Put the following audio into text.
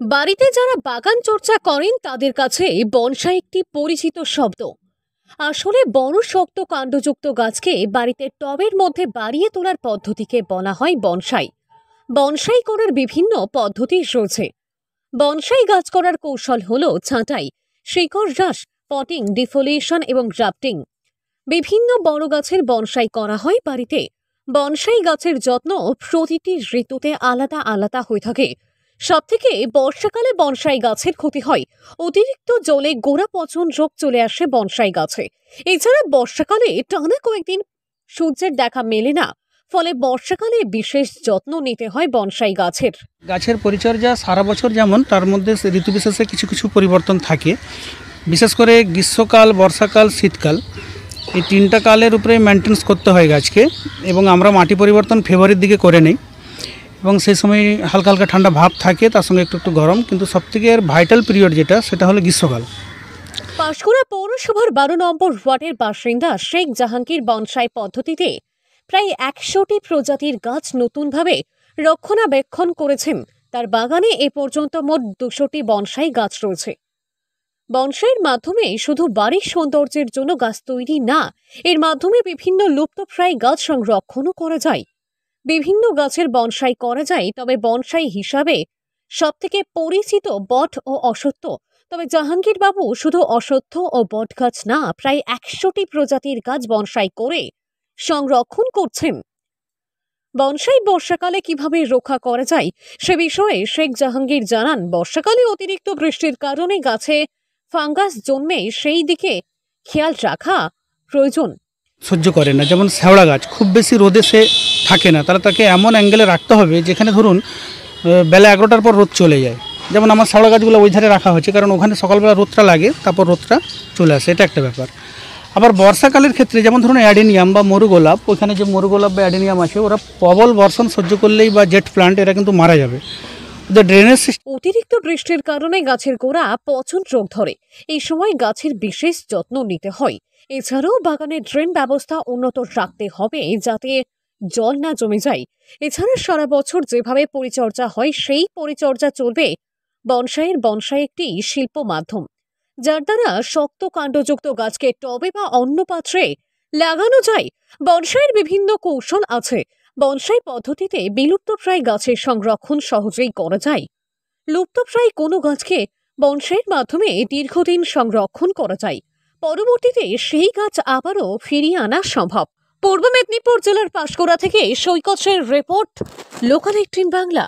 বাড়িতে যারা বাগান চর্চা করেন তাদের কাছে বনসাই একটি পরিচিত শব্দ। আসলে বড় শক্ত কাণ্ডযুক্ত গাছকে বাড়িতে টবের মধ্যে বাড়িয়ে তোলার পদ্ধতিকে বলা হয় বনসাই। বনসাই করার বিভিন্ন পদ্ধতি রয়েছে। বনসাই গাছ করার কৌশল হলো ছাঁটাই, শিকড় হ্রাস, পটিং, ডিফোলিয়েশন এবং গ্রাফটিং। বিভিন্ন বড় গাছের বনসাই করা হয় বাড়িতে। বনসাই গাছের যত্ন প্রতিটি ঋতুতে আলাদা আলাদা হয়ে থাকে। সবথেকে বর্ষাকালে বনসাই গাছের ক্ষতি হয়। অতিরিক্ত জলে গোড়া পচন রোগ চলে আসে বনসাই গাছে। এছাড়া বর্ষাকালে টানা কয়েকদিন সূর্যের দেখা মেলে না, ফলে বর্ষাকালে বিশেষ যত্ন নিতে হয় বনসাই গাছের। গাছের পরিচর্যা সারা বছর যেমন, তার মধ্যে ঋতু বিশেষে কিছু কিছু পরিবর্তন থাকে। বিশেষ করে গ্রীষ্মকাল, বর্ষাকাল, শীতকাল, এই তিনটা কালের উপরে মেনটেন্স করতে হয় গাছকে। এবং আমরা মাটি পরিবর্তন ফেব্রুয়ারির দিকে করে নিই, এবং সেই সময় হালকা হালকা ঠান্ডা ভাব থাকে, তার সঙ্গে একটু একটু গরম। কিন্তু সবথেকে ভাইটাল পিরিয়ড যেটা, সেটা হলো গ্রীষ্মকাল। পাঁশকুড়া পৌরসভার 12 নম্বর ওয়ার্ডের বাসিন্দা শেখ জাহাঙ্গীর বনসাই পদ্ধতিতে প্রায় 100টি প্রজাতির গাছ নতুনভাবে রক্ষণাবেক্ষণ করেছেন। তার বাগানে এ পর্যন্ত মোট 200টি বনসাই গাছ রয়েছে। বনসাইয়ের মাধ্যমে শুধু বাড়ির সৌন্দর্যের জন্য গাছ তৈরি না, এর মাধ্যমে বিভিন্ন লুপ্তপ্রায় গাছ সংরক্ষণও করা যায়। বিভিন্ন গাছের বনসাই করা যায়, তবে বনসাই হিসাবে সবথেকে পরিচিত বট ও অশ্বত্থ। তবে জাহাঙ্গীর বাবু শুধু অশ্বত্থ ও বট গাছ না, প্রায় 100টি প্রজাতির গাছ বনসাই করে সংরক্ষণ করছেন। বনসাই বর্ষাকালে কিভাবে রক্ষা করা যায় সে বিষয়ে শেখ জাহাঙ্গীর জানান, বর্ষাকালে অতিরিক্ত বৃষ্টির কারণে গাছে ফাঙ্গাস জন্মে, সেই দিকে খেয়াল রাখা প্রয়োজন। সহ্য করে না, যেমন শ্যাওড়া গাছ খুব বেশি রোদে সে থাকে না, তাহলে তাকে এমন অ্যাঙ্গেলে রাখতে হবে যেখানে ধরুন বেলা 11টার পর রোদ চলে যায়। যেমন আমার শ্যাওড়া গাছগুলো ওই ধারে রাখা হয়েছে, কারণ ওখানে সকালবেলা রোদটা লাগে, তারপর রোদটা চলে আসে, এটা একটা ব্যাপার। আবার বর্ষাকালের ক্ষেত্রে যেমন ধরুন অ্যাডেনিয়াম বা মরুগোলাপ, ওখানে যে মরুগোলাপ বা অ্যাডেনিয়াম আছে, ওরা প্রবল বর্ষণ সহ্য করলেই বা জেট প্লান্ট, এরা কিন্তু মারা যাবে। ড্রেনেজ অতিরিক্ত বৃষ্টির কারণে গাছের গোড়া পচন রোগ ধরে, এই সময় গাছের বিশেষ যত্ন নিতে হয়। এছাড়াও বাগানের ড্রেন ব্যবস্থা উন্নত রাখতে হবে যাতে জল না জমে যায়। এছাড়া সারা বছর যেভাবে পরিচর্যা হয় সেই পরিচর্যা চলবে। বনসাই একটি শিল্প মাধ্যম, যার দ্বারা শক্ত কাণ্ডযুক্ত গাছকে টবে বা অন্য পাত্রে লাগানো যায়। বনসাইয়ের বিভিন্ন কৌশল আছে। বনসাই পদ্ধতিতে বিলুপ্তপ্রায় গাছের সংরক্ষণ সহজেই করা যায়। লুপ্তপ্রায় কোনো গাছকে বনসাইয়ের মাধ্যমে দীর্ঘদিন সংরক্ষণ করা যায়। পরবর্তীতে সেই গাছ আবারও ফিরিয়ে আনা সম্ভব। পূর্ব মেদিনীপুর জেলার পাঁশকুড়া থেকে সৈকত সেনের রিপোর্ট, লোকাল 18 বাংলা।